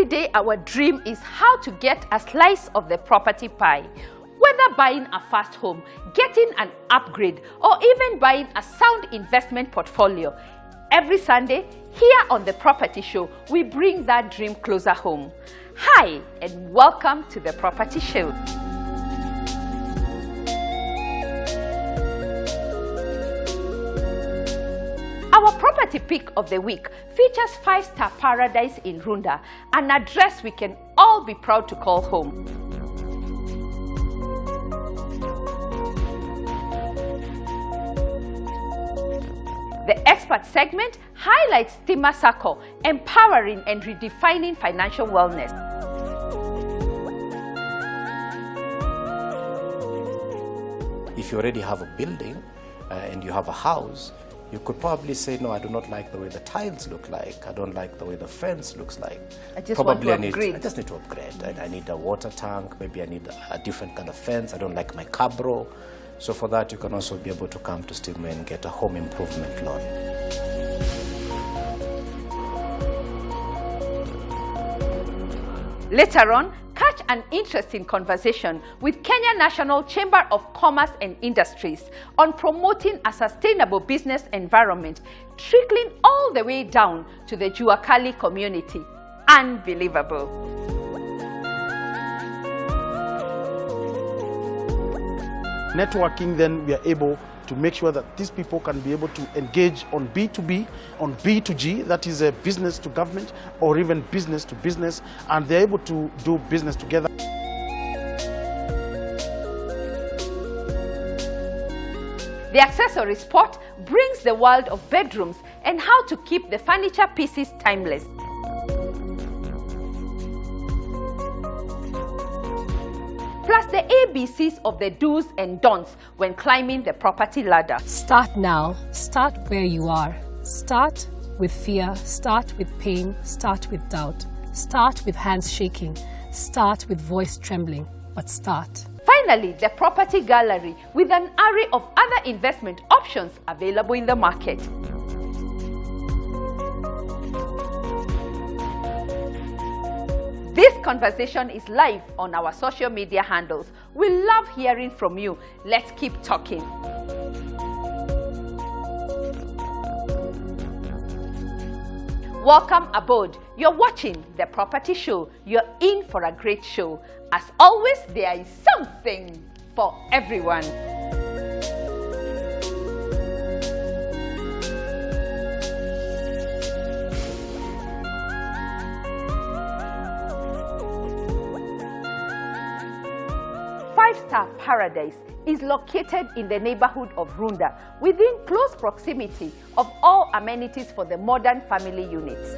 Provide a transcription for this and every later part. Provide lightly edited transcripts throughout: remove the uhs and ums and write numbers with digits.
Every day our dream is how to get a slice of the property pie. Whether buying a fast home, getting an upgrade, or even buying a sound investment portfolio, every Sunday, here on The Property Show, we bring that dream closer home. Hi, and welcome to The Property Show. Our property pick of the week features 5-star paradise in Runda, an address we can all be proud to call home. The expert segment highlights Stima Sacco, empowering and redefining financial wellness. If you already have a building and you have a house, you could probably say, no, I do not like the way the tiles look like. I don't like the way the fence looks like. I just want to upgrade. I just need to upgrade. I need a water tank. Maybe I need a different kind of fence. I don't like my cabro. So for that, you can also be able to come to Stima and get a home improvement loan. Later on, catch an interesting conversation with Kenya National Chamber of Commerce and Industries on promoting a sustainable business environment, trickling all the way down to the Juakali community. Unbelievable. Networking, then we are able to make sure that these people can be able to engage on B2B, on B2G, that is a business to government or even business to business, and they're able to do business together. The accessory spot brings the world of bedrooms and how to keep the furniture pieces timeless. Plus the ABCs of the do's and don'ts when climbing the property ladder. Start now. Start where you are. Start with fear. Start with pain. Start with doubt. Start with hands shaking. Start with voice trembling. But start. Finally, the property gallery with an array of other investment options available in the market. This conversation is live on our social media handles. We love hearing from you. Let's keep talking. Welcome aboard. You're watching The Property Show. You're in for a great show. As always, there is something for everyone. Five-star Paradise is located in the neighborhood of Runda, within close proximity of all amenities for the modern family units.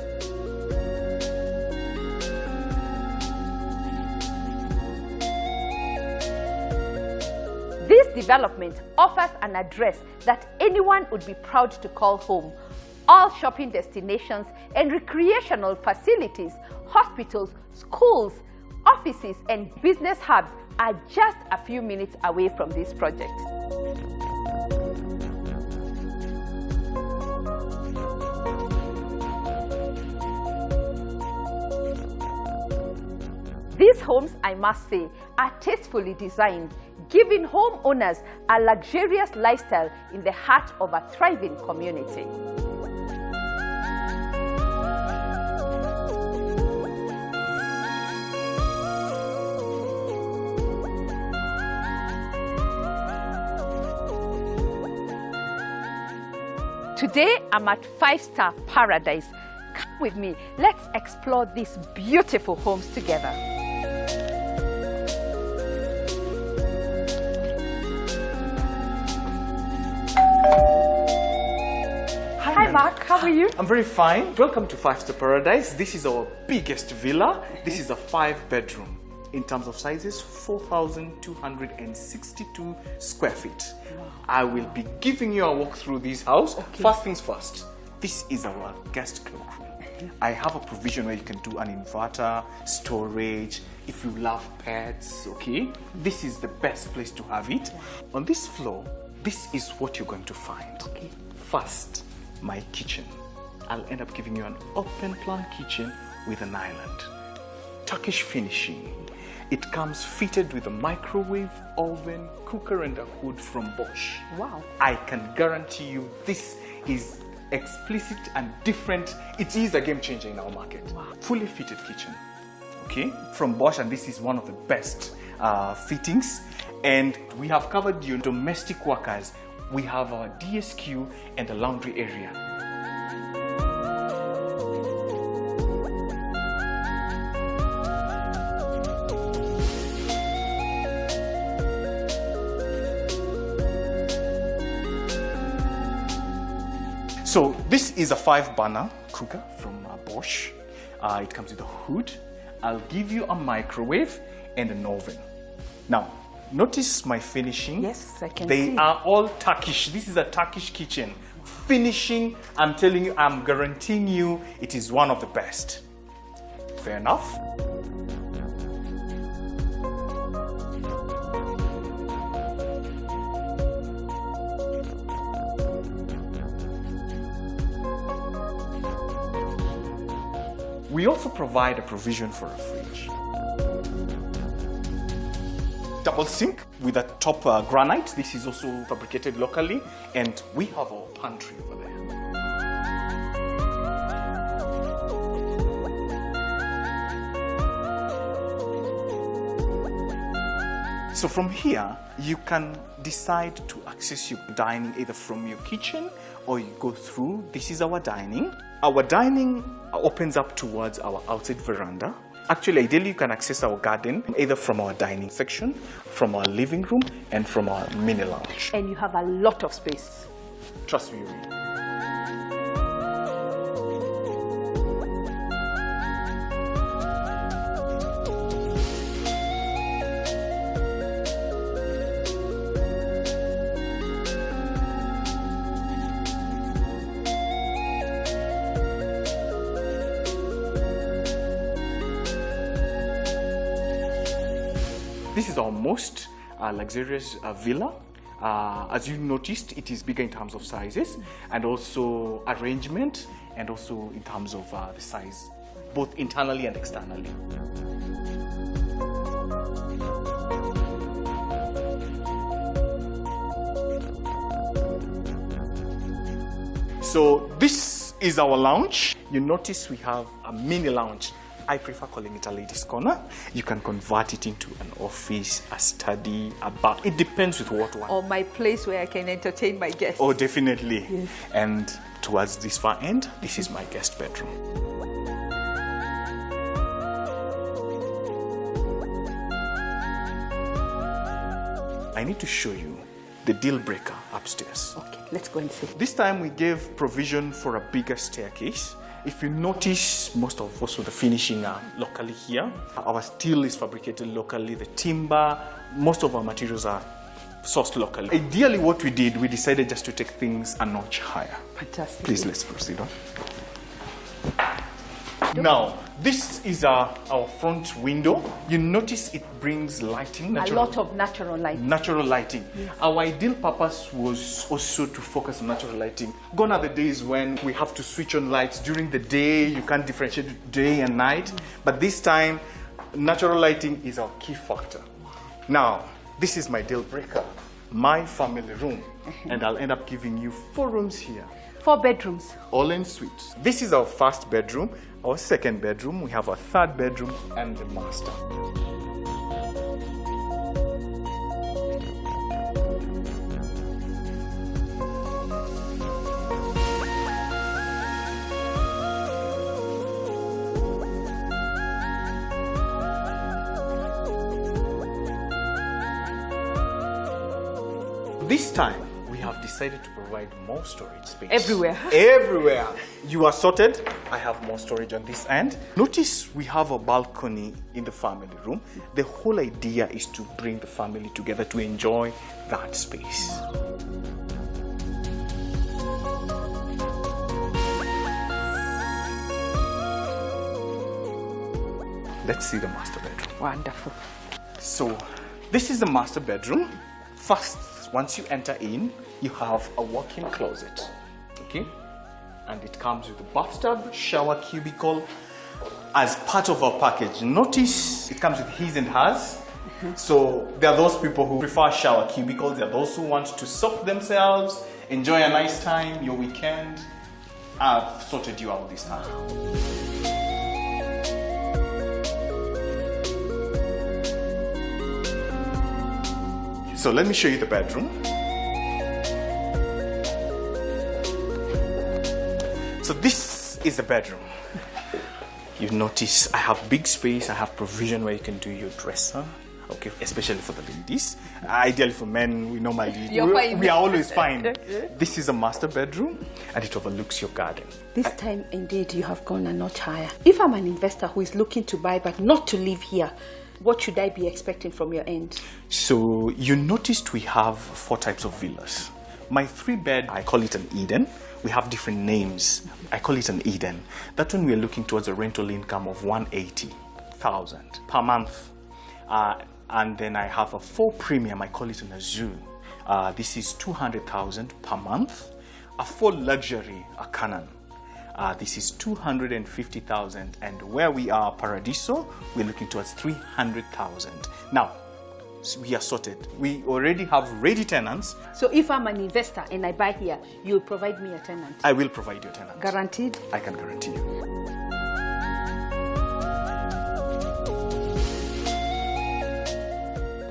This development offers an address that anyone would be proud to call home. All shopping destinations and recreational facilities, hospitals, schools, offices and business hubs are just a few minutes away from this project. These homes, I must say, are tastefully designed, giving homeowners a luxurious lifestyle in the heart of a thriving community. Today, I'm at 5-star Paradise. Come with me, let's explore these beautiful homes together. Hi Mark, how are you? I'm very fine. Welcome to 5-star Paradise. This is our biggest villa. This is a 5-bedroom. In terms of sizes, 4,262 square feet. Wow. I will be giving you a walk through this house. Okay. First things first, this is our guest cloakroom. I have a provision where you can do an inverter, storage, if you love pets, okay? This is the best place to have it. On this floor, this is what you're going to find. Okay. First, my kitchen. I'll end up giving you an open plan kitchen with an island. Turkish finishing. It comes fitted with a microwave, oven, cooker and a hood from Bosch. Wow. I can guarantee you this is explicit and different. It is a game changer in our market. Wow. Fully fitted kitchen, okay, from Bosch, and this is one of the best fittings. And we have covered your domestic workers. We have our DSQ and the laundry area. So this is a 5-burner cooker from Bosch. It comes with a hood. I'll give you a microwave and an oven. Now, notice my finishing. Yes, I can They see. are all Turkish. This is a Turkish kitchen. Finishing, I'm telling you, I'm guaranteeing you, it is one of the best. Fair enough? We also provide a provision for a fridge. Double sink with a top granite. This is also fabricated locally, and we have our pantry over there. So from here, you can decide to access your dining either from your kitchen or you go through. This is our dining. Our dining opens up towards our outside veranda. Actually, ideally, you can access our garden either from our dining section, from our living room, and from our mini lounge. And you have a lot of space. Trust me, Yuri. This is our most luxurious villa. As you noticed, it is bigger in terms of sizes and also arrangement, and also in terms of the size, both internally and externally. So this is our lounge. You notice we have a mini lounge. I prefer calling it a ladies' corner. You can convert it into an office, a study, a bar. It depends with what one. Or my place where I can entertain my guests. Oh, definitely. Yes. And towards this far end, this is my guest bedroom. I need to show you the deal breaker upstairs. Okay, let's go and see. This time we gave provision for a bigger staircase. If you notice, most of also the finishing are locally here. Our steel is fabricated locally, the timber, most of our materials are sourced locally. Ideally what we did, we decided just to take things a notch higher. Fantastic. Please, let's proceed on. Now, this is our front window. You notice it brings lighting. A lot of natural light. Natural lighting. Yes. Our ideal purpose was also to focus on natural lighting. Gone are the days when we have to switch on lights during the day. You can't differentiate day and night. But this time, natural lighting is our key factor. Now, this is my deal breaker, my family room. And I'll end up giving you 4 rooms here. 4 bedrooms. All en suite. This is our first bedroom, our second bedroom, we have our third bedroom, and the master. This time, we have decided to provide more storage space. Everywhere. Everywhere. You are sorted. I have more storage on this end. Notice we have a balcony in the family room. The whole idea is to bring the family together to enjoy that space. Let's see the master bedroom. Wonderful. So, this is the master bedroom. First, once you enter in, you have a walk-in closet, okay? And it comes with a bathtub, shower cubicle, as part of our package. Notice it comes with his and hers. So there are those people who prefer shower cubicles. There are those who want to soak themselves, enjoy a nice time, your weekend. I've sorted you out this time. So let me show you the bedroom. So this is the bedroom. You notice I have big space. I have provision where you can do your dresser. Okay, especially for the ladies. Ideally for men, we are always fine. This is a master bedroom and it overlooks your garden. This time, indeed, you have gone a notch higher. If I'm an investor who is looking to buy but not to live here, what should I be expecting from your end? So you noticed we have 4 types of villas. My 3-bed, I call it an Eden. We have different names. I call it an Eden. That one we are looking towards a rental income of 180,000 per month. And then I have a 4 premium, I call it an Azul. This is 200,000 per month. A 4 luxury, a Canaan. This is 250,000. And where we are, Paradiso, we're looking towards 300,000. Now, we are sorted. We already have ready tenants. So if I'm an investor and I buy here, you'll provide me a tenant? I will provide you a tenant. Guaranteed? I can guarantee you.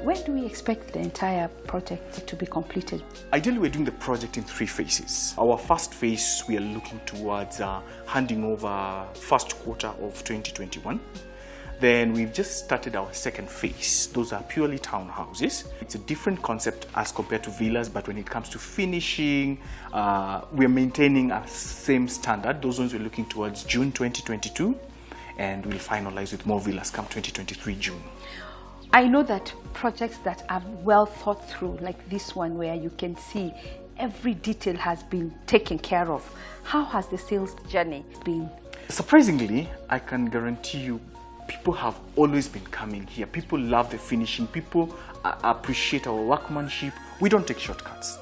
When do we expect the entire project to be completed? Ideally, we're doing the project in 3 phases. Our first phase, we are looking towards handing over first quarter of 2021. Then we've just started our second phase. Those are purely townhouses. It's a different concept as compared to villas, but when it comes to finishing, we're maintaining a same standard. Those ones we're looking towards June 2022, and we'll finalize with more villas come 2023 June. I know that projects that are well thought through, like this one where you can see every detail has been taken care of. How has the sales journey been? Surprisingly, I can guarantee you people have always been coming here. People love the finishing. People appreciate our workmanship. We don't take shortcuts.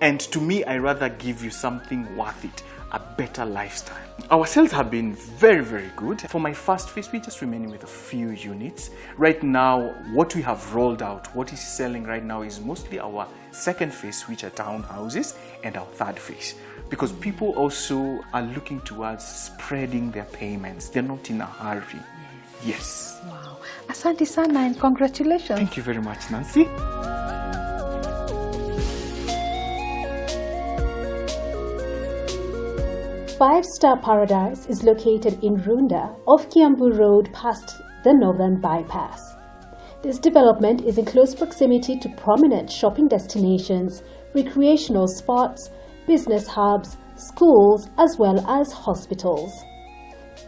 And to me, I rather give you something worth it, a better lifestyle. Our sales have been very, very good. For my first phase, we're just remaining with a few units. Right now, what we have rolled out, what is selling right now is mostly our second phase, which are townhouses, and our third phase. Because people also are looking towards spreading their payments. They're not in a hurry. Yes. Wow. Asante sana and congratulations. Thank you very much, Nancy. Five-Star Paradise is located in Runda off Kiambu Road past the Northern Bypass. This development is in close proximity to prominent shopping destinations, recreational spots, business hubs, schools, as well as hospitals.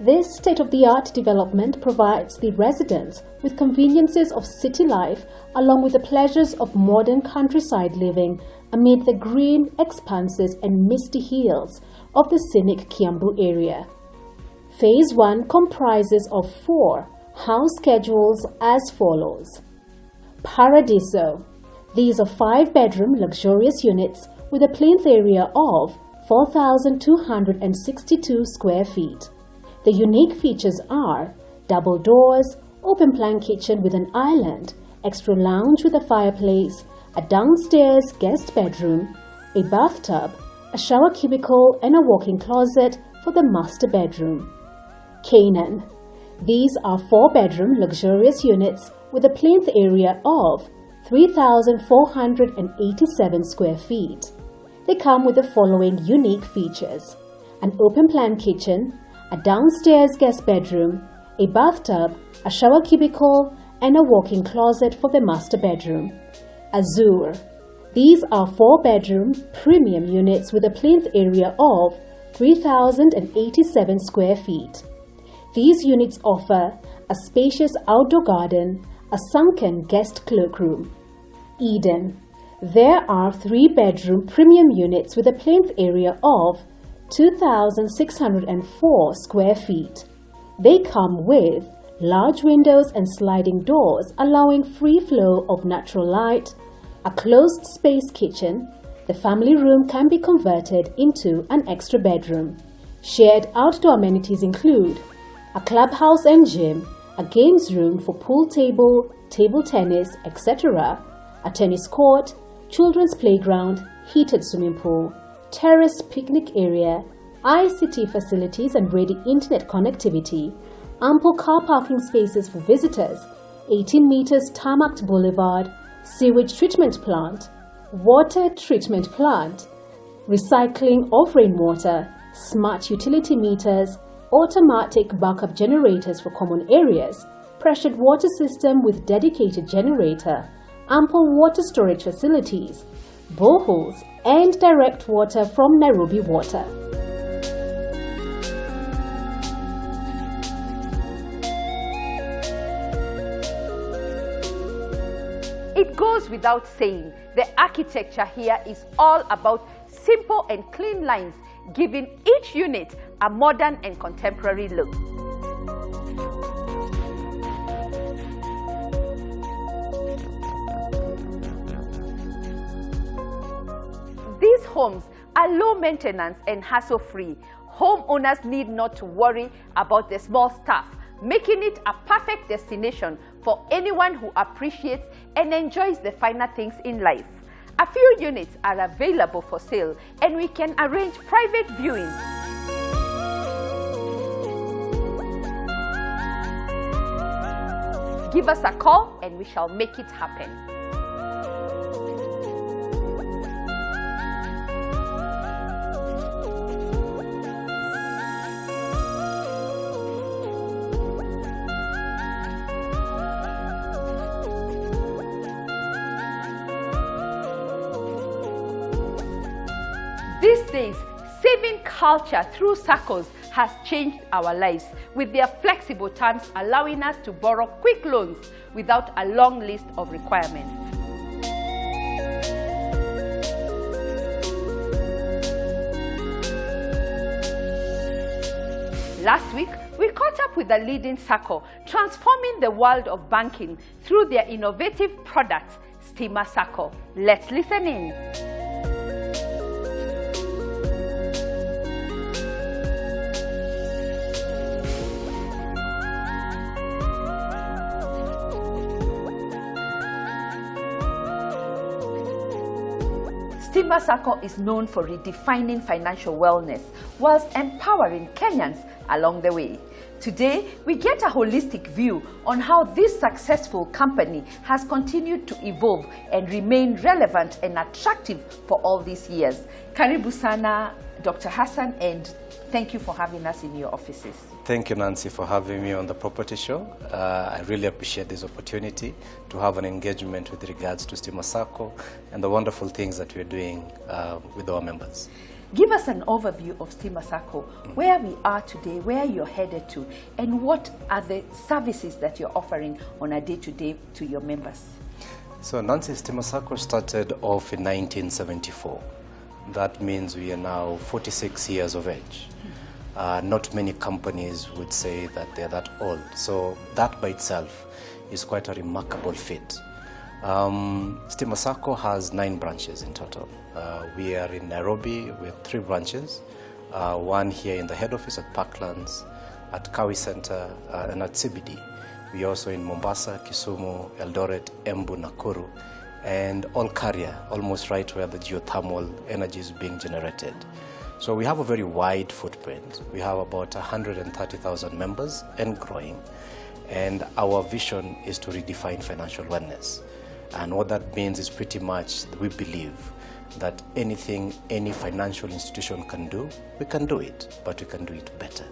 This state-of-the-art development provides the residents with conveniences of city life along with the pleasures of modern countryside living amid the green expanses and misty hills of the scenic Kiambu area. Phase 1 comprises of 4 house schedules as follows. Paradiso. These are 5-bedroom luxurious units with a plinth area of 4,262 square feet. The unique features are double doors, open plan kitchen with an island, extra lounge with a fireplace, a downstairs guest bedroom, a bathtub, a shower cubicle and a walk-in closet for the master bedroom. Canaan. These are 4-bedroom luxurious units with a plinth area of 3,487 square feet. They come with the following unique features: an open plan kitchen, a downstairs guest bedroom, a bathtub, a shower cubicle, and a walk-in closet for the master bedroom. Azure. These are 4-bedroom premium units with a plinth area of 3,087 square feet. These units offer a spacious outdoor garden, a sunken guest cloakroom. Eden. There are 3-bedroom premium units with a plinth area of 2,604 square feet. They come with large windows and sliding doors allowing free flow of natural light, a closed space kitchen. The family room can be converted into an extra bedroom. Shared outdoor amenities include a clubhouse and gym, a games room for pool table, table tennis, etc., a tennis court, children's playground, heated swimming pool, terraced picnic area, ICT facilities and ready internet connectivity, ample car parking spaces for visitors, 18 meters tarmacked boulevard, sewage treatment plant, water treatment plant, recycling of rainwater, smart utility meters, automatic backup generators for common areas, pressured water system with dedicated generator, ample water storage facilities, boreholes, and direct water from Nairobi Water. It goes without saying, the architecture here is all about simple and clean lines, giving each unit a modern and contemporary look. These homes are low maintenance and hassle-free. Homeowners need not to worry about the small stuff, making it a perfect destination for anyone who appreciates and enjoys the finer things in life. A few units are available for sale and we can arrange private viewings. Give us a call and we shall make it happen. These days, saving culture through SACCOs has changed our lives, with their flexible terms allowing us to borrow quick loans without a long list of requirements. Last week, we caught up with a leading SACCO, transforming the world of banking through their innovative products, Stima Sacco. Let's listen in. Stima Sacco is known for redefining financial wellness whilst empowering Kenyans along the way. Today, we get a holistic view on how this successful company has continued to evolve and remain relevant and attractive for all these years. Karibu sana, Dr. Hassan, and thank you for having us in your offices. Thank you, Nancy, for having me on the Property Show. I really appreciate this opportunity to have an engagement with regards to Stima Sacco and the wonderful things that we're doing with our members. Give us an overview of Stima Sacco, where we are today, where you're headed to, and what are the services that you're offering on a day-to-day to your members. So Nancy, Stima Sacco started off in 1974. That means we are now 46 years of age. Not many companies would say that they're that old. So that by itself is quite a remarkable feat. Stima Sacco has 9 branches in total. We are in Nairobi with 3 branches. One here in the head office at Parklands, at Kawi Center, and at CBD. We are also in Mombasa, Kisumu, Eldoret, Embu, Nakuru, and all Karia, almost right where the geothermal energy is being generated. So we have a very wide footprint. We have about 130,000 members and growing. And our vision is to redefine financial wellness. And what that means is pretty much we believe that anything any financial institution can do, we can do it, but we can do it better.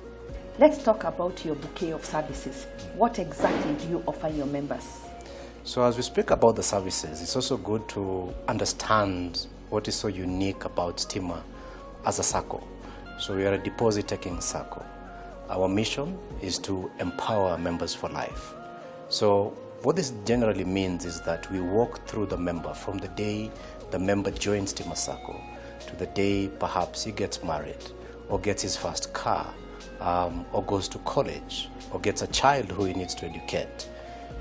Let's talk about your bouquet of services. What exactly do you offer your members? So as we speak about the services, it's also good to understand what is so unique about Stima as a SACCO. So we are a deposit-taking SACCO. Our mission is to empower members for life. So what this generally means is that we walk through the member from the day the member joins Stima Sacco to the day perhaps he gets married or gets his first car or goes to college or gets a child who he needs to educate,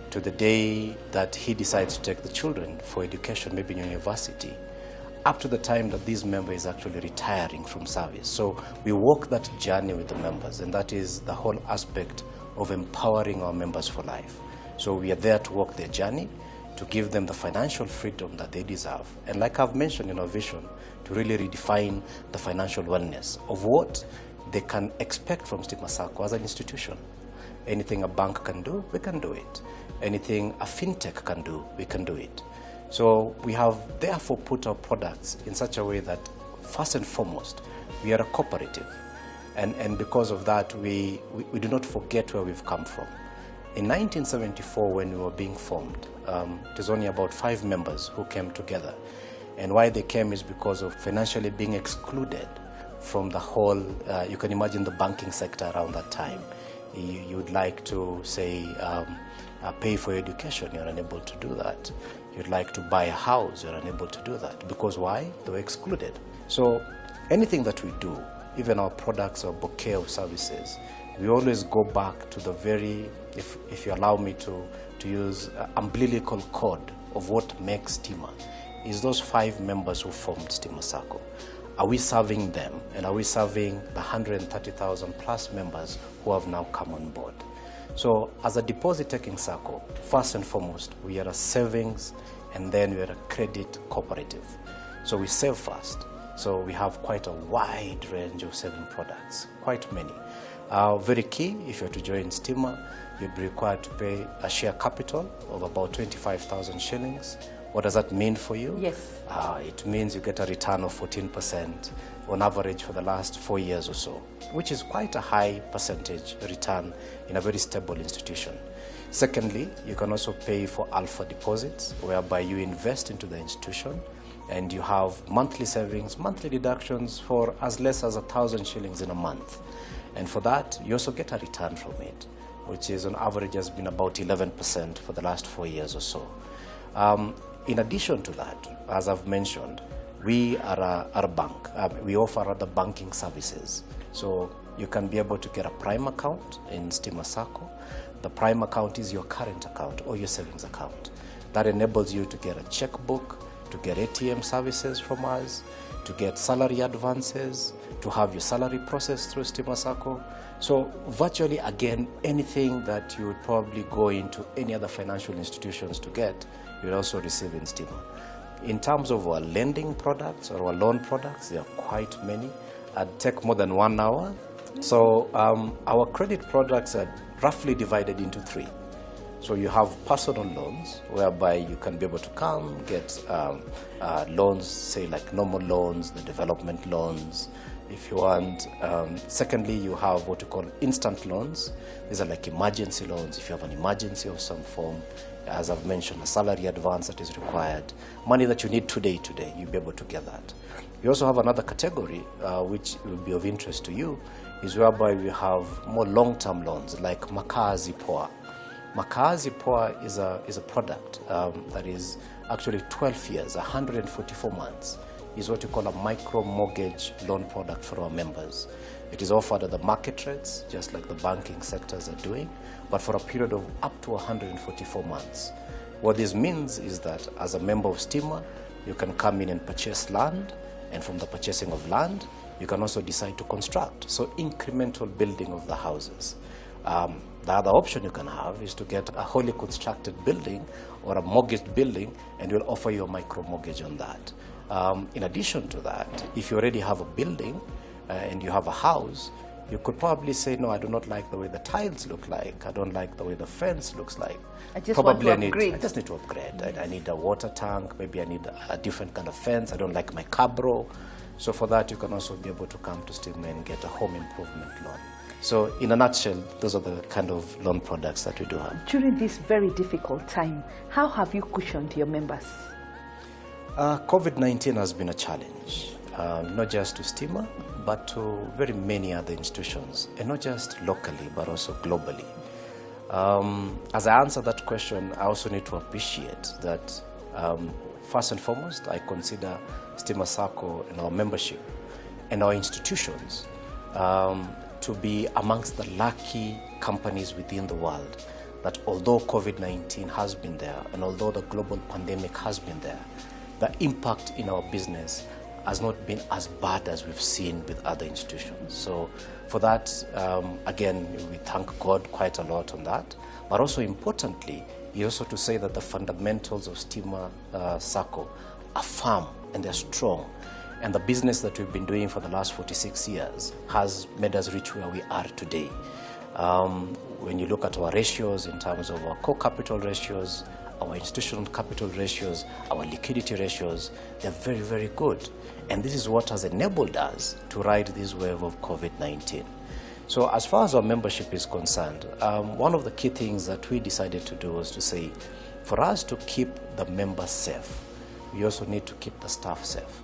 to the day that he decides to take the children for education, maybe in university, up to the time that this member is actually retiring from service. So we walk that journey with the members, and that is the whole aspect of empowering our members for life. So we are there to walk their journey, to give them the financial freedom that they deserve. And like I've mentioned in our vision, to really redefine the financial wellness of what they can expect from Stima Sacco as an institution. Anything a bank can do, we can do it. Anything a fintech can do, we can do it. So we have therefore put our products in such a way that first and foremost, we are a cooperative. And because of that, we do not forget where we've come from. In 1974, when we were being formed, it was only about 5 members who came together. And why they came is because of financially being excluded from the whole, you can imagine the banking sector around that time. You would like to, say, pay for your education, you're unable to do that. You'd like to buy a house, you're unable to do that. Because why? They were excluded. So anything that we do, even our products or bouquet of services, we always go back to the very, if you allow me to use umbilical cord of what makes Stima, is those 5 members who formed Stima Sacco. Are we serving them, and are we serving the 130,000 plus members who have now come on board? So as a deposit-taking SACCO, first and foremost, we are a savings, and then we are a credit cooperative. So we save first. So we have quite a wide range of saving products, quite many. Very key, if you're to join Stima, you'd be required to pay a share capital of about 25,000 shillings. What does that mean for you? Yes. It means you get a return of 14% on average for the last 4 years or so, which is quite a high percentage return in a very stable institution. Secondly, you can also pay for alpha deposits, whereby you invest into the institution and you have monthly savings, monthly deductions for as less as 1,000 shillings in a month. And for that, you also get a return from it, which is on average has been about 11% for the last 4 years or so. In addition to that, as I've mentioned, we are a bank. We offer other banking services. So you can be able to get a Prime account in Stima Sacco. The Prime account is your current account or your savings account. That enables you to get a checkbook, to get ATM services from us, to get salary advances, to have your salary processed through Stima Sacco. So virtually, again, anything that you would probably go into any other financial institutions to get, you'll also receive in Stima. In terms of our lending products or our loan products, there are quite many. I'd take more than 1 hour. So our credit products are roughly divided into 3. So you have personal loans, whereby you can be able to come, get loans, say like normal loans, the development loans, if you want. Secondly, you have what you call instant loans. These are like emergency loans. If you have an emergency of some form, as I've mentioned, a salary advance that is required, money that you need today, you'll be able to get that. You also have another category, which will be of interest to you, is whereby we have more long-term loans, like Makazi Poa. Makazi Poa is a product that is actually 12 years, 144 months, is what you call a micro mortgage loan product for our members. It is offered at the market rates, just like the banking sectors are doing, but for a period of up to 144 months. What this means is that as a member of Stima, you can come in and purchase land, and from the purchasing of land, you can also decide to construct, so incremental building of the houses. The other option you can have is to get a wholly constructed building or a mortgaged building, and we'll offer you a micro mortgage on that. In addition to that, if you already have a building and you have a house, you could probably say, no, I do not like the way the tiles look like. I don't like the way the fence looks like. I just want to upgrade. I just need to upgrade. I need a water tank. Maybe I need a different kind of fence. I don't like my cabro. So for that, you can also be able to come to Stima and get a home improvement loan. So in a nutshell, those are the kind of loan products that we do have. During this very difficult time, how have you cushioned your members? COVID-19 has been a challenge, not just to Stima, but to very many other institutions, and not just locally, but also globally. As I answer that question, I also need to appreciate that, first and foremost, I consider Stima Sacco and our membership and our institutions to be amongst the lucky companies within the world, that although COVID-19 has been there, and although the global pandemic has been there, the impact in our business has not been as bad as we've seen with other institutions. So for that, again, we thank God quite a lot on that. But also importantly, is also to say that the fundamentals of Stima Sacco are firm and they're strong. And the business that we've been doing for the last 46 years has made us reach where we are today. When you look at our ratios in terms of our core capital ratios, our institutional capital ratios, our liquidity ratios, they're very, very good. And this is what has enabled us to ride this wave of COVID-19. So as far as our membership is concerned, one of the key things that we decided to do was to say, for us to keep the members safe, we also need to keep the staff safe.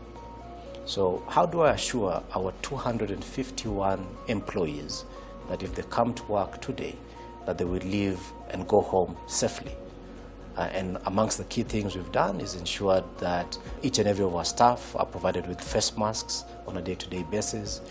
So how do I assure our 251 employees that if they come to work today, that they will leave and go home safely? And amongst the key things we've done is ensured that each and every of our staff are provided with face masks on a day-to-day basis.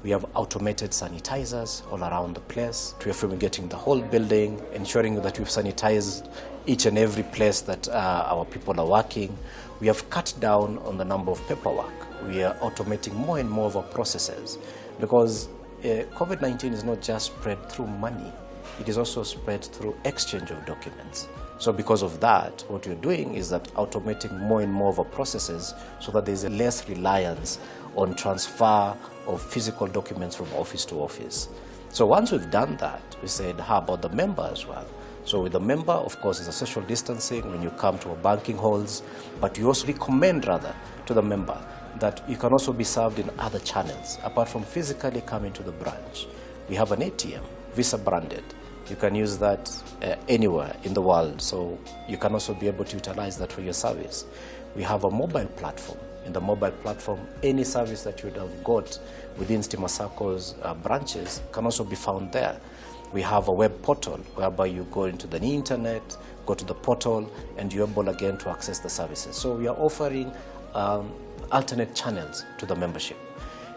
We have automated sanitizers all around the place. We are fumigating the whole building, ensuring that we've sanitized each and every place that our people are working. We have cut down on the number of paperwork. We are automating more and more of our processes because COVID-19 is not just spread through money, it is also spread through exchange of documents. So because of that, what we're doing is that automating more and more of our processes so that there's a less reliance on transfer of physical documents from office to office. So once we've done that, we said, how about the member as well? So with the member, of course, is a social distancing when you come to our banking halls, but we also recommend rather to the member that you can also be served in other channels apart from physically coming to the branch. We have an ATM, Visa branded. You can use that anywhere in the world, so you can also be able to utilize that for your service. We have a mobile platform. In the mobile platform, any service that you would have got within Stima Sacco's branches can also be found there. We have a web portal whereby you go into the internet, go to the portal, and you're able again to access the services. So we are offering alternate channels to the membership.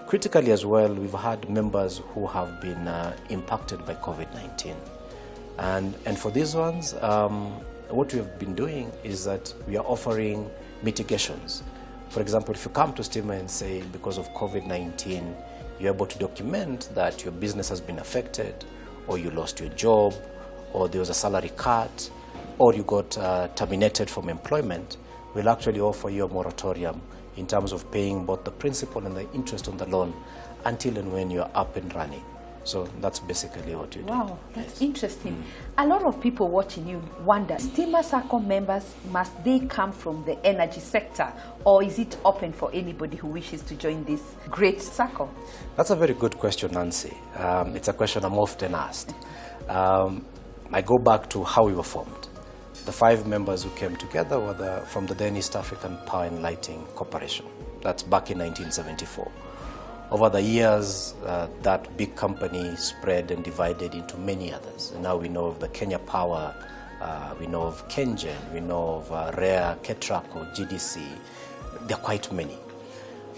Critically as well, we've had members who have been impacted by COVID-19. And for these ones, what we've been doing is that we are offering mitigations. For example, if you come to Stima and say, because of COVID-19, you're able to document that your business has been affected, or you lost your job, or there was a salary cut, or you got terminated from employment, we'll actually offer you a moratorium in terms of paying both the principal and the interest on the loan until and when you're up and running. So that's basically what you do. Wow, that's interesting. A lot of people watching you wonder, Stima Sacco members, must they come from the energy sector, or is it open for anybody who wishes to join this great Sacco? That's a very good question, Nancy. It's a question I'm often asked. I go back to how we were formed. The 5 members who came together were from the then East African Power and Lighting Corporation. That's back in 1974. Over the years, that big company spread and divided into many others. And now we know of the Kenya Power, we know of Kengen, we know of REA, Ketraco, GDC. There are quite many.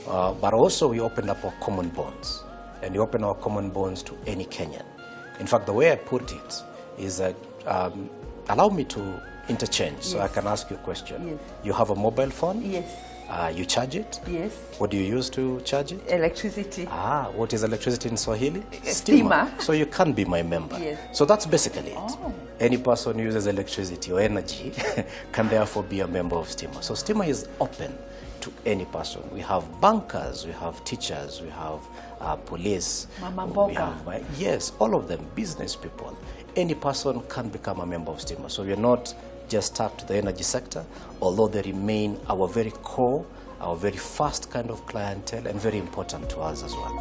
But also we opened up our common bonds. And we open our common bonds to any Kenyan. In fact, the way I put it is that, allow me to interchange, so I can ask you a question. Yes. You have a mobile phone? Yes. You charge it? Yes. What do you use to charge it? Electricity. What is electricity in Swahili? Stima. So you can be my member. Yes. So that's basically it. Oh. Any person who uses electricity or energy can therefore be a member of Stima. So Stima is open to any person. We have bankers, we have teachers, we have police. Mama Mboga. We have, yes, all of them, business people. Any person can become a member of Stima. So we're not just stuck to the energy sector, although they remain our very core, our very first kind of clientele, and very important to us as well.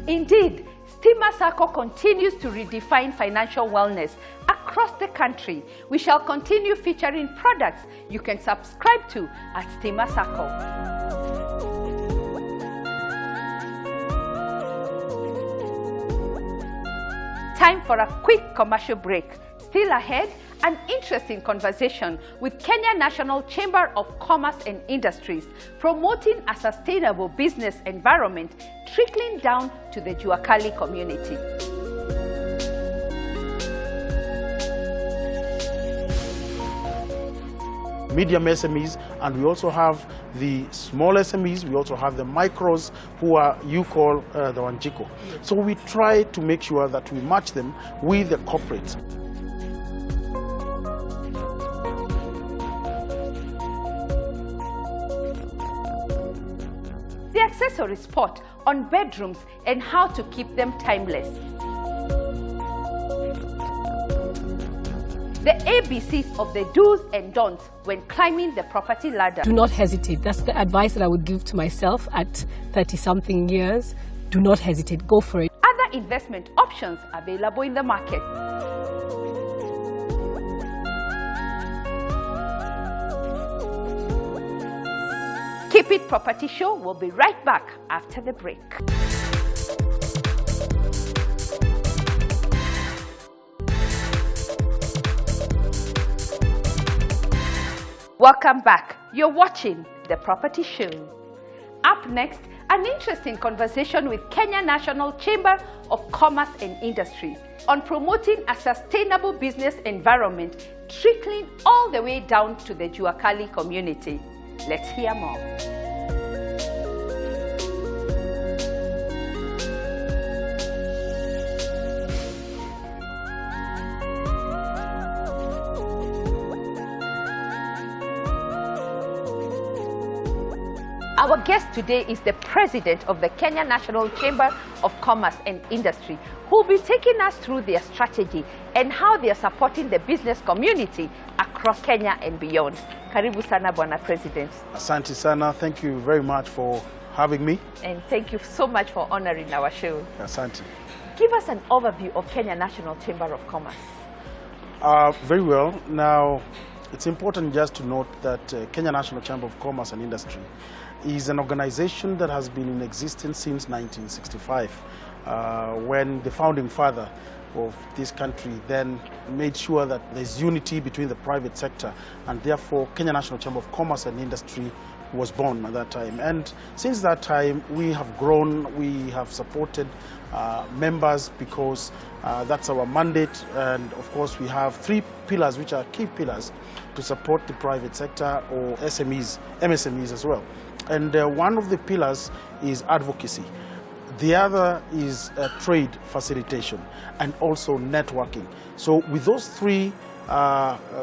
Indeed, Stima Sacco continues to redefine financial wellness across the country. We shall continue featuring products you can subscribe to at Stima Sacco. Time for a quick commercial break. Still ahead, an interesting conversation with Kenya National Chamber of Commerce and Industries, promoting a sustainable business environment trickling down to the Juakali community. Medium SMEs, and we also have the small SMEs, we also have the micros, who are you call the Wanjiko. So we try to make sure that we match them with the corporates. The accessory spot on bedrooms and how to keep them timeless. The ABCs of the do's and don'ts when climbing the property ladder. Do not hesitate. That's the advice that I would give to myself at 30-something years. Do not hesitate. Go for it. Other investment options available in the market. Keep It Property Show will be right back after the break. Welcome back. You're watching The Property Show. Up next, an interesting conversation with Kenya National Chamber of Commerce and Industries on promoting a sustainable business environment trickling all the way down to the Juakali community. Let's hear more. Our guest today is the president of the Kenya National Chamber of Commerce and Industry, who will be taking us through their strategy and how they are supporting the business community across Kenya and beyond. Karibu sana, Bwana President. Asante sana, thank you very much for having me. And thank you so much for honoring our show. Asante. Give us an overview of Kenya National Chamber of Commerce. Very well. Now, it's important just to note that Kenya National Chamber of Commerce and Industry is an organization that has been in existence since 1965, when the founding father of this country then made sure that there's unity between the private sector, and therefore Kenya National Chamber of Commerce and Industry was born at that time. And since that time, we have grown, we have supported members because that's our mandate, and of course we have 3 pillars which are key pillars to support the private sector, or SMEs, MSMEs as well. And one of the pillars is advocacy. The other is trade facilitation and also networking. So with those 3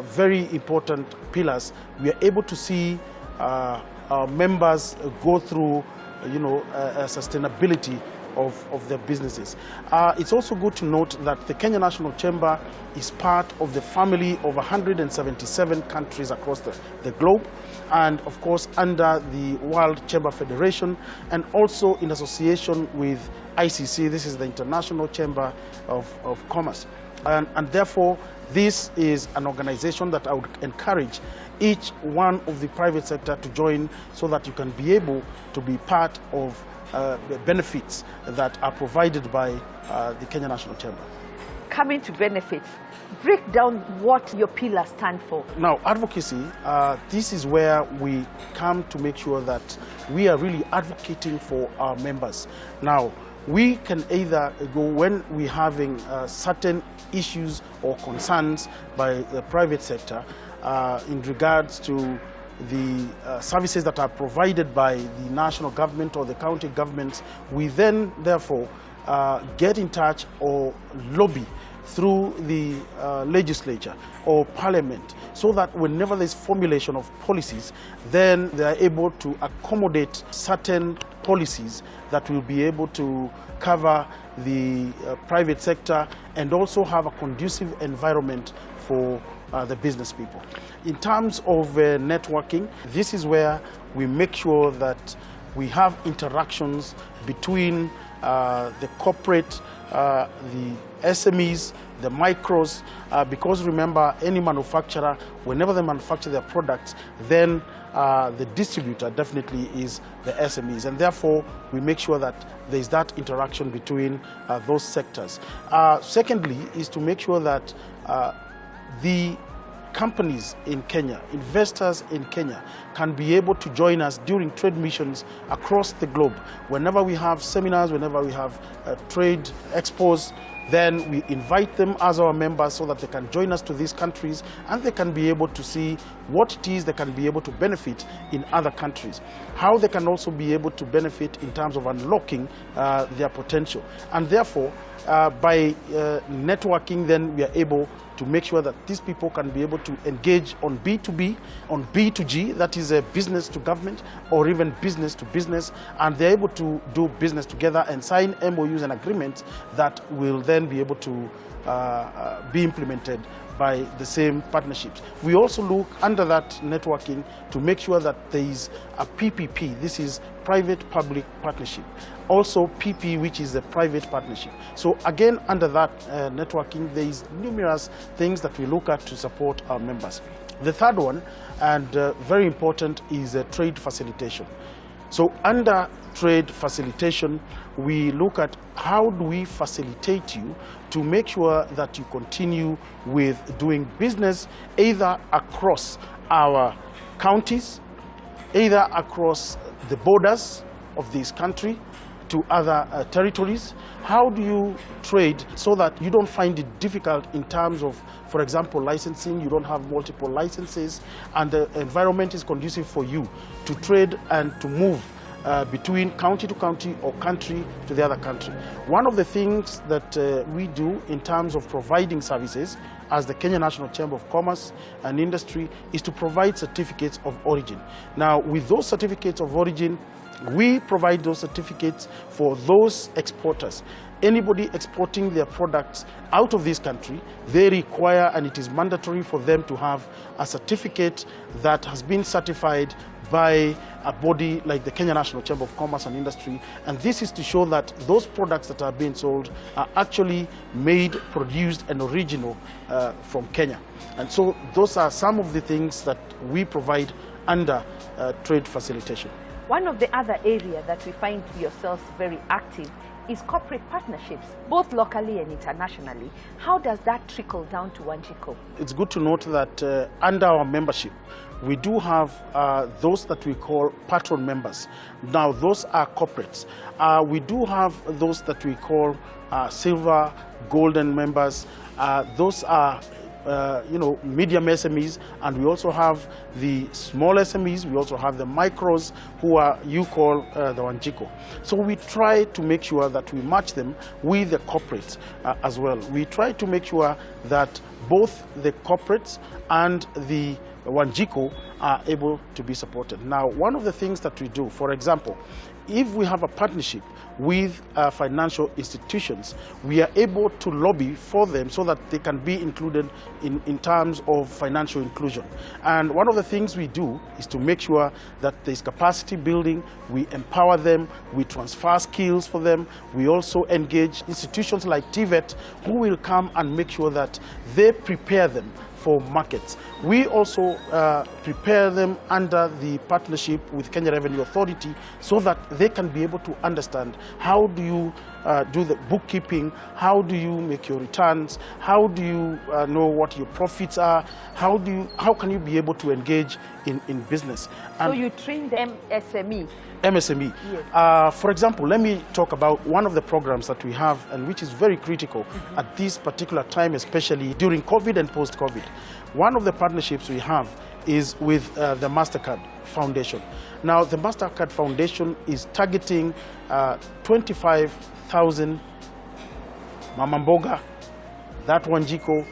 very important pillars, we are able to see our members go through, sustainability of their businesses. It's also good to note that the Kenya National Chamber is part of the family of 177 countries across the globe, and of course under the World Chamber Federation, and also in association with ICC. This is the International Chamber of Commerce, and therefore this is an organization that I would encourage each one of the private sector to join, so that you can be able to be part of the benefits that are provided by the Kenya National Chamber. Coming to benefits, break down what your pillars stand for. Now, advocacy, this is where we come to make sure that we are really advocating for our members. Now, we can either go when we're having certain issues or concerns by the private sector in regards to the services that are provided by the national government or the county governments. We then therefore get in touch or lobby through the legislature or parliament, so that whenever there's formulation of policies, then they are able to accommodate certain policies that will be able to cover the private sector and also have a conducive environment for the business people. In terms of networking, this is where we make sure that we have interactions between the corporate, the SMEs, the micros, because remember, any manufacturer, whenever they manufacture their products, then the distributor definitely is the SMEs, and therefore we make sure that there is that interaction between those sectors. Secondly, is to make sure that the companies in Kenya, investors in Kenya, can be able to join us during trade missions across the globe. Whenever we have seminars, whenever we have trade expos, then we invite them as our members so that they can join us to these countries and they can be able to see what it is they can be able to benefit in other countries, how they can also be able to benefit in terms of unlocking their potential. And therefore, by networking, then we are able to make sure that these people can be able to engage on B2B, on B2G, that is a business to government or even business to business, and they're able to do business together and sign MOUs and agreements that will then be able to be implemented by the same partnerships. We also look under that networking to make sure that there is a PPP, this is private-public partnership. Also PP, which is a private partnership. So again, under that networking, there is numerous things that we look at to support our members. The third one, and very important, is trade facilitation. So under trade facilitation, we look at how do we facilitate you to make sure that you continue with doing business either across our counties, either across the borders of this country to other territories. How do you trade so that you don't find it difficult in terms of, for example, licensing? You don't have multiple licenses and the environment is conducive for you to trade and to move between county to county or country to the other country. One of the things that we do in terms of providing services as the Kenya National Chamber of Commerce and Industry is to provide certificates of origin. Now, with those certificates of origin, we provide those certificates for those exporters. Anybody exporting their products out of this country, they require, and it is mandatory for them to have a certificate that has been certified by a body like the Kenya National Chamber of Commerce and Industry, and this is to show that those products that are being sold are actually made, produced and original from Kenya. And so those are some of the things that we provide under trade facilitation. One of the other areas that we find yourselves very active is corporate partnerships, both locally and internationally. How does that trickle down to Wanjiko? It's good to note that under our membership, we do have those that we call patron members. Now, those are corporates. We do have those that we call silver, golden members. Those are medium SMEs, and we also have the small SMEs, we also have the micros who are you call the Wanjiko. So we try to make sure that we match them with the corporates as well. We try to make sure that both the corporates and the Wanjiko are able to be supported. Now, one of the things that we do, for example, if we have a partnership with financial institutions, we are able to lobby for them so that they can be included in terms of financial inclusion. And one of the things we do is to make sure that there's capacity building, we empower them, we transfer skills for them, we also engage institutions like TVET who will come and make sure that they prepare them for markets. We also prepare them under the partnership with Kenya Revenue Authority so that they can be able to understand how do you do the bookkeeping, how do you make your returns, how do you know what your profits are, how can you be able to engage in business. And so you train the MSME? MSME. Yes. For example, let me talk about one of the programs that we have and which is very critical at this particular time, especially during COVID and post-COVID. One of the partnerships we have is with the MasterCard Foundation. Now, the MasterCard Foundation is targeting 25,000 Mama Mboga, that Wanjiko,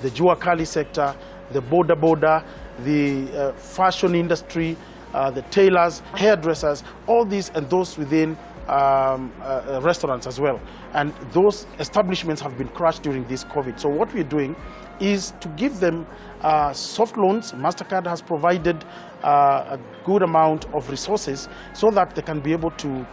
the Jua Kali sector, the boda, the fashion industry, the tailors, hairdressers, all these and those within restaurants as well. And those establishments have been crushed during this COVID. So what we're doing is to give them soft loans. MasterCard has provided a good amount of resources so that they can be able to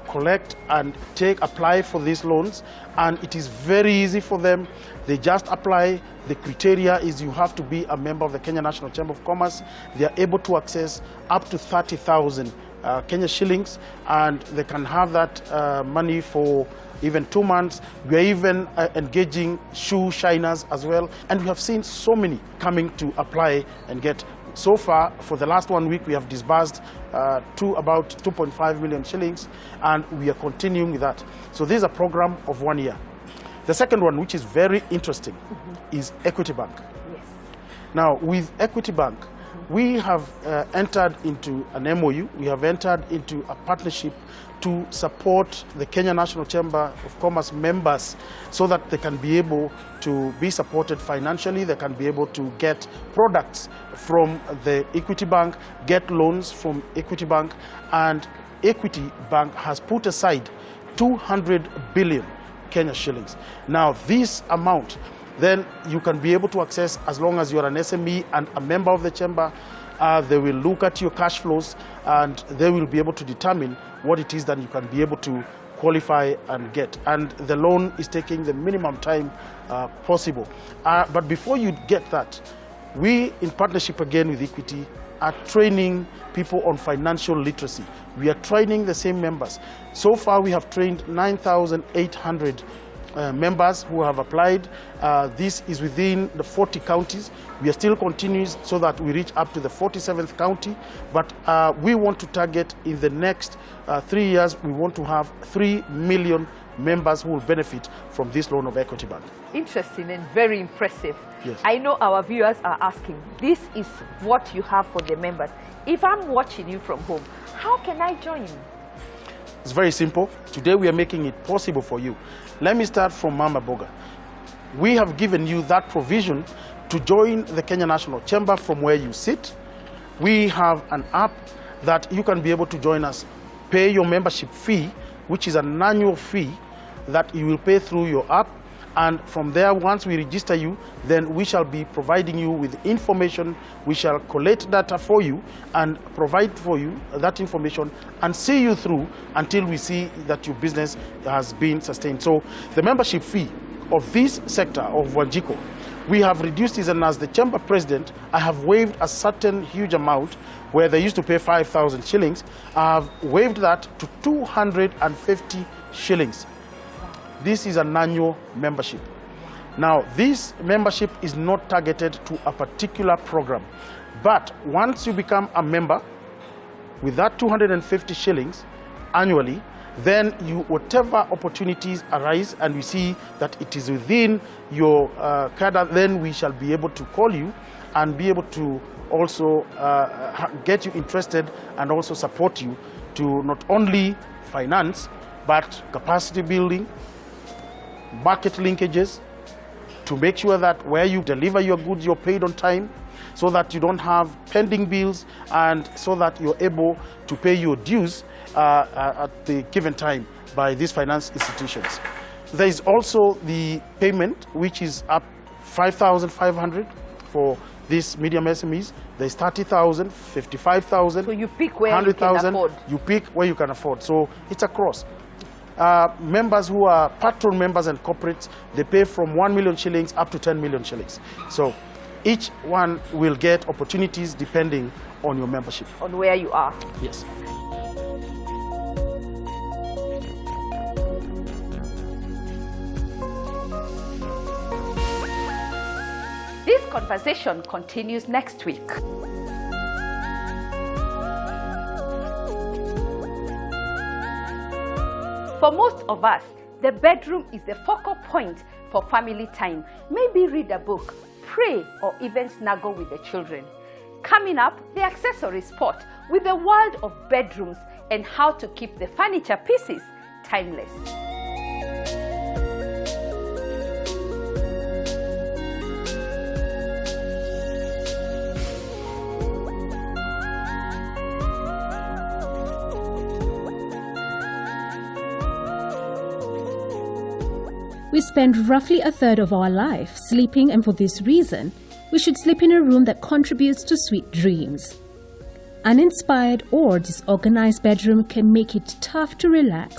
collect and apply for these loans, and it is very easy for them. They just apply. The criteria is you have to be a member of the Kenya National Chamber of Commerce. They are able to access up to 30,000 Kenya shillings, and they can have that money for even 2 months. We are even engaging shoe shiners as well. And we have seen so many coming to apply and get. So far, for the last 1 week, we have disbursed to about 2.5 million shillings, and we are continuing with that. So this is a program of 1 year. The second one, which is very interesting, is Equity Bank. Yes. Now, with Equity Bank, we have entered into an MOU. We have entered into a partnership to support the Kenya National Chamber of Commerce members so that they can be able to be supported financially. They can be able to get products from the Equity Bank, get loans from Equity Bank, and Equity Bank has put aside 200 billion Kenya shillings. Now, this amount, then you can be able to access as long as you are an SME and a member of the chamber. They will look at your cash flows and they will be able to determine what it is that you can be able to qualify and get. And the loan is taking the minimum time possible. But before you get that, we, in partnership again with Equity, are training people on financial literacy. We are training the same members. So far, we have trained 9,800 members who have applied. This is within the 40 counties. We are still continuing so that we reach up to the 47th county, but we want to target in the next 3 years, we want to have 3 million members who will benefit from this loan of Equity Bank. Interesting and very impressive. Yes. I know our viewers are asking, this is what you have for the members. If I'm watching you from home, how can I join? It's very simple. Today we are making it possible for you. Let me start from Mama Boga. We have given you that provision to join the Kenya National Chamber from where you sit. We have an app that you can be able to join us. Pay your membership fee, which is an annual fee that you will pay through your app. And from there, once we register you, then we shall be providing you with information. We shall collect data for you and provide for you that information and see you through until we see that your business has been sustained. So the membership fee of this sector of Wanjiko, we have reduced it, and as the chamber president, I have waived a certain huge amount where they used to pay 5,000 shillings. I have waived that to 250 shillings. This is an annual membership. Now, this membership is not targeted to a particular program. But once you become a member with that 250 shillings annually, then you, whatever opportunities arise and we see that it is within your cadre, then we shall be able to call you and be able to also get you interested and also support you to not only finance, but capacity building, market linkages, to make sure that where you deliver your goods, you're paid on time, so that you don't have pending bills, and so that you're able to pay your dues at the given time by these finance institutions. There is also the payment, which is up 5,500 for these medium SMEs. There's 30,000, 55,000. So you pick where you can afford. You pick where you can afford. So it's across. Members who are patron members and corporates, they pay from 1 million shillings up to 10 million shillings. So each one will get opportunities depending on your membership. On where you are. Yes. This conversation continues next week. For most of us, the bedroom is the focal point for family time. Maybe read a book, pray, or even snuggle with the children. Coming up, the accessory spot with the world of bedrooms and how to keep the furniture pieces timeless. We spend roughly a third of our life sleeping, and for this reason, we should sleep in a room that contributes to sweet dreams. Uninspired or disorganized bedroom can make it tough to relax,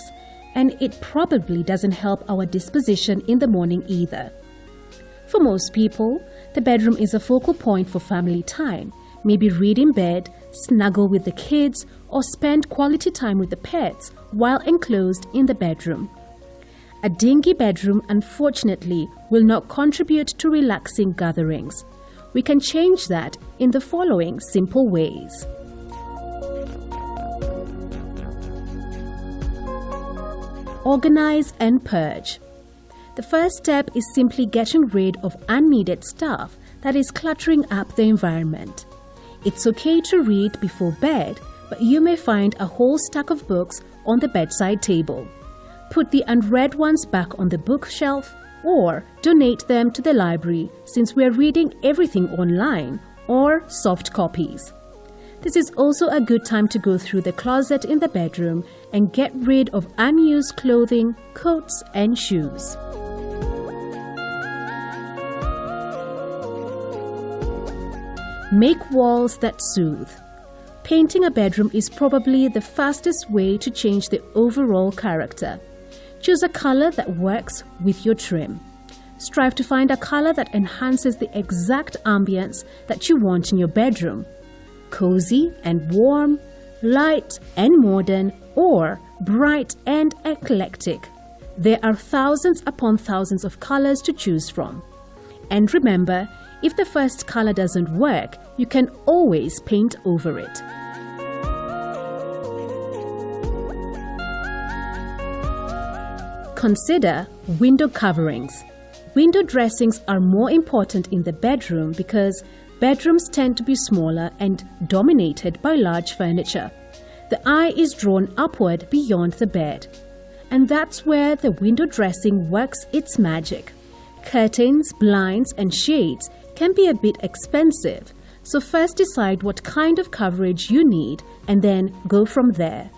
and it probably doesn't help our disposition in the morning either. For most people, the bedroom is a focal point for family time. Maybe read in bed, snuggle with the kids, or spend quality time with the pets while enclosed in the bedroom. A dingy bedroom, unfortunately, will not contribute to relaxing gatherings. We can change that in the following simple ways. Organize and purge. The first step is simply getting rid of unneeded stuff that is cluttering up the environment. It's okay to read before bed, but you may find a whole stack of books on the bedside table. Put the unread ones back on the bookshelf or donate them to the library since we're reading everything online or soft copies. This is also a good time to go through the closet in the bedroom and get rid of unused clothing, coats, and shoes. Make walls that soothe. Painting a bedroom is probably the fastest way to change the overall character. Choose a color that works with your trim. Strive to find a color that enhances the exact ambience that you want in your bedroom. Cozy and warm, light and modern, or bright and eclectic. There are thousands upon thousands of colors to choose from. And remember, if the first color doesn't work, you can always paint over it. Consider window coverings. Window dressings are more important in the bedroom because bedrooms tend to be smaller and dominated by large furniture. The eye is drawn upward beyond the bed. And that's where the window dressing works its magic. Curtains, blinds, and shades can be a bit expensive, so first decide what kind of coverage you need and then go from there.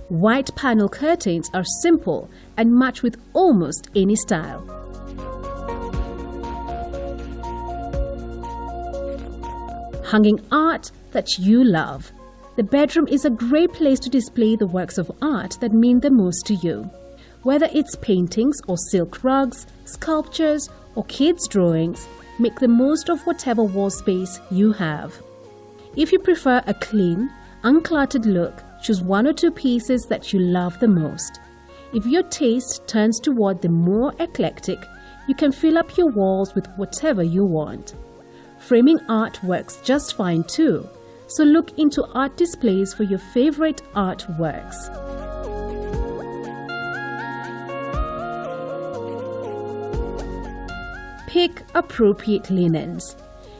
White panel curtains are simple and match with almost any style. Hanging art that you love. The bedroom is a great place to display the works of art that mean the most to you. Whether it's paintings or silk rugs, sculptures, or kids' drawings, make the most of whatever wall space you have. If you prefer a clean, uncluttered look, choose one or two pieces that you love the most. If your taste turns toward the more eclectic, you can fill up your walls with whatever you want. Framing art works just fine too, so look into art displays for your favorite artworks. Pick appropriate linens.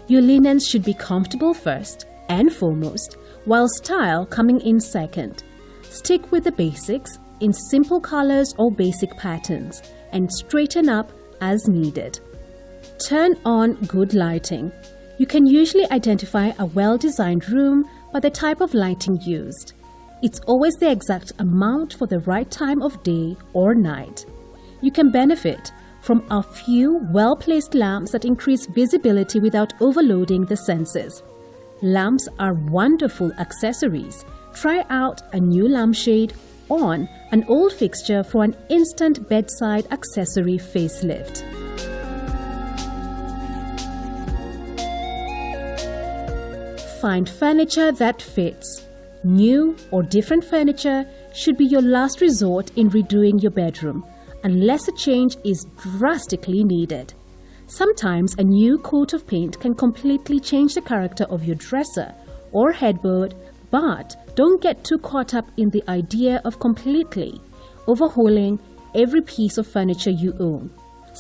Your linens should be comfortable first and foremost, while style coming in second. Stick with the basics in simple colors or basic patterns and straighten up as needed. Turn on good lighting. You can usually identify a well-designed room by the type of lighting used. It's always the exact amount for the right time of day or night. You can benefit from a few well-placed lamps that increase visibility without overloading the senses. Lamps are wonderful accessories. Try out a new lampshade on an old fixture for an instant bedside accessory facelift. Find furniture that fits. New or different furniture should be your last resort in redoing your bedroom, unless a change is drastically needed. Sometimes a new coat of paint can completely change the character of your dresser or headboard, but don't get too caught up in the idea of completely overhauling every piece of furniture you own.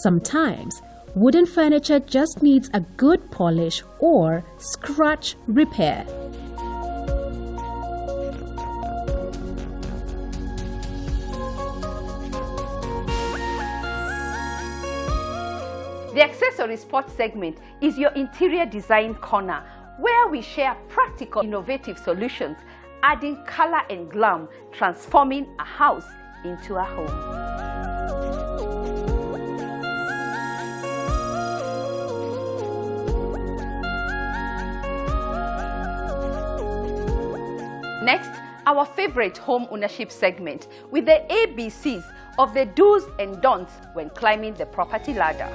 Sometimes wooden furniture just needs a good polish or scratch repair. The Accessory Spot segment is your interior design corner where we share practical, innovative solutions, adding color and glam, transforming a house into a home. Next, our favorite home ownership segment with the ABCs of the do's and don'ts when climbing the property ladder.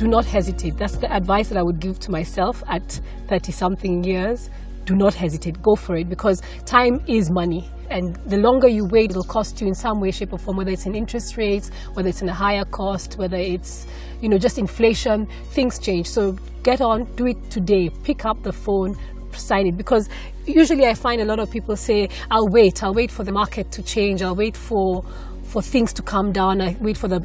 do not hesitate. That's the advice that I would give to myself at 30-something years. Do not hesitate. Go for it, because time is money. And the longer you wait, it'll cost you in some way, shape or form, whether it's in interest rates, whether it's in a higher cost, whether it's, just inflation. Things change. So get on, do it today. Pick up the phone, sign it. Because usually I find a lot of people say, I'll wait for the market to change. I'll wait for things to come down. I wait for the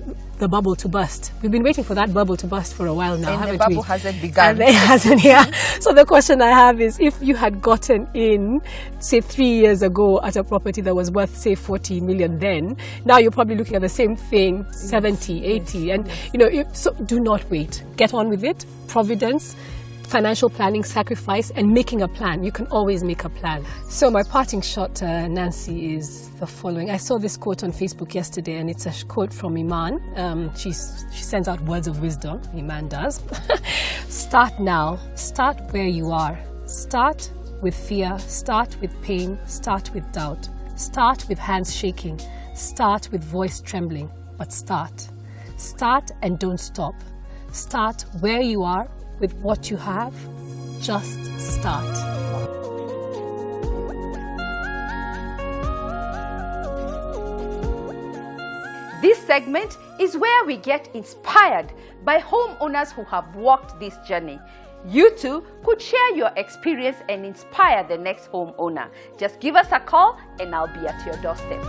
bubble to burst. We've been waiting for that bubble to burst for a while now, and haven't the bubble we? hasn't begun. And it hasn't, yeah. So the question I have is, if you had gotten in, say 3 years ago at a property that was worth, say 40 million then, now you're probably looking at the same thing, 70, 80. And, so do not wait. Get on with it. Providence, financial planning, sacrifice, and making a plan. You can always make a plan. So my parting shot, Nancy, is the following. I saw this quote on Facebook yesterday, and it's a quote from Iman. She sends out words of wisdom. Iman does. Start now. Start where you are. Start with fear. Start with pain. Start with doubt. Start with hands shaking. Start with voice trembling. But start. Start and don't stop. Start where you are. With what you have, just start. This segment is where we get inspired by homeowners who have walked this journey. You too could share your experience and inspire the next homeowner. Just give us a call and I'll be at your doorstep.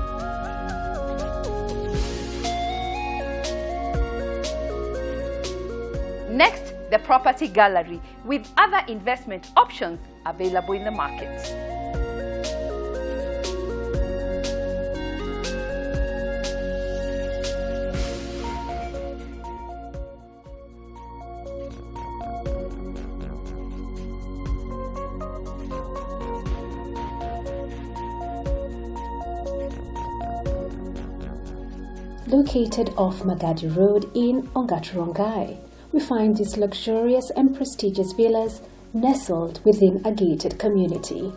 Next, the property gallery with other investment options available in the market. Located off Magadi Road in Ongaturongai, we find these luxurious and prestigious villas nestled within a gated community.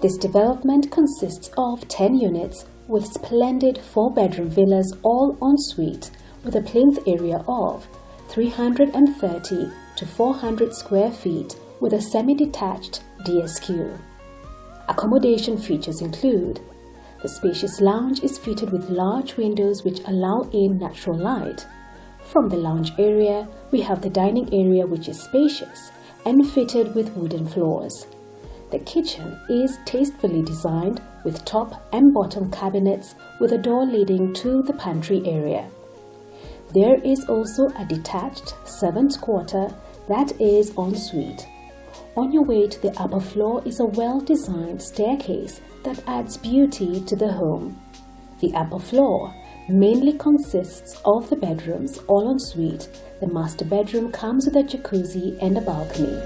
This development consists of 10 units with splendid 4-bedroom villas, all en suite, with a plinth area of 330 to 400 square feet with a semi-detached DSQ. Accommodation features include: the spacious lounge is fitted with large windows which allow in natural light. From the lounge area, we have the dining area, which is spacious and fitted with wooden floors. The kitchen is tastefully designed with top and bottom cabinets with a door leading to the pantry area. There is also a detached servant's quarter that is en suite. On your way to the upper floor is a well-designed staircase that adds beauty to the home. The upper floor mainly consists of the bedrooms, all en suite. The master bedroom comes with a jacuzzi and a balcony.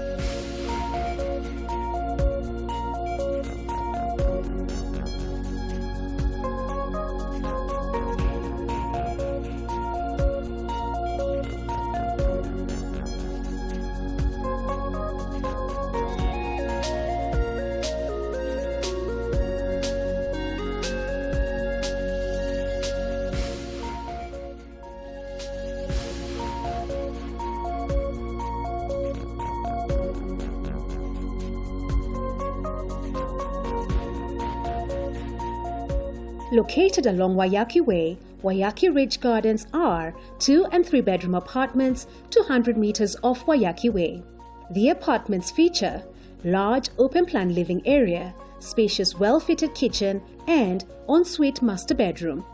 Located along Wayaki Way, Wayaki Ridge Gardens are 2- and 3-bedroom apartments 200 meters off Wayaki Way. The apartments feature large open-plan living area, spacious well-fitted kitchen, and ensuite master bedroom.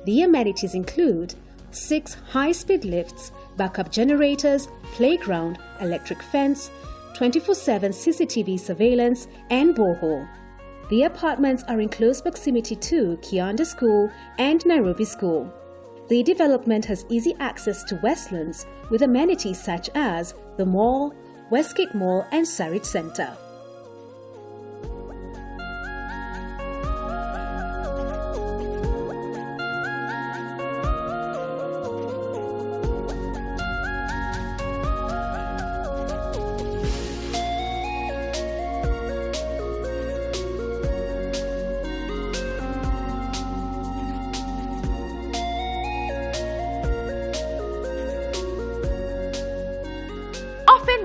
The amenities include 6 high-speed lifts, backup generators, playground, electric fence, 24/7 CCTV surveillance, and borehole. The apartments are in close proximity to Kianda School and Nairobi School. The development has easy access to Westlands with amenities such as the mall, Westgate Mall, and Sarit Center.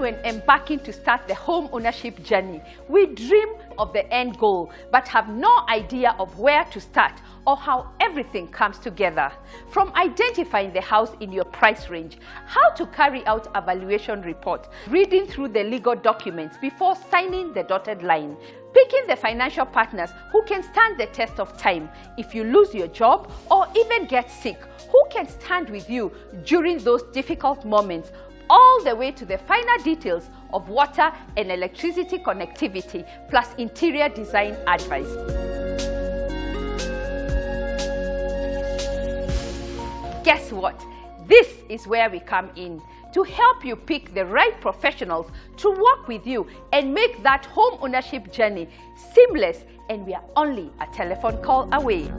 when embarking to start the home ownership journey, we dream of the end goal but have no idea of where to start or how everything comes together. From identifying the house in your price range, how to carry out a valuation report, reading through the legal documents before signing the dotted line, picking the financial partners who can stand the test of time if you lose your job or even get sick, who can stand with you during those difficult moments, all the way to the finer details of water and electricity connectivity, plus interior design advice. Guess what? This is where we come in to help you pick the right professionals to work with you and make that home ownership journey seamless, and we are only a telephone call away.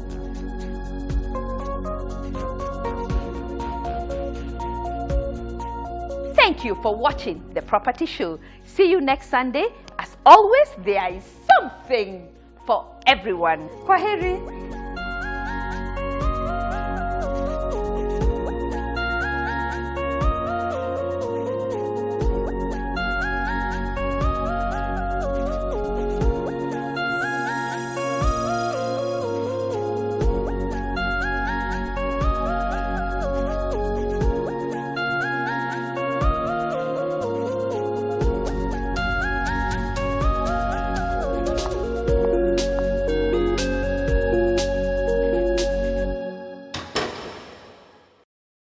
Thank you for watching The Property Show. See you next Sunday. As always, there is something for everyone. Kwaheri.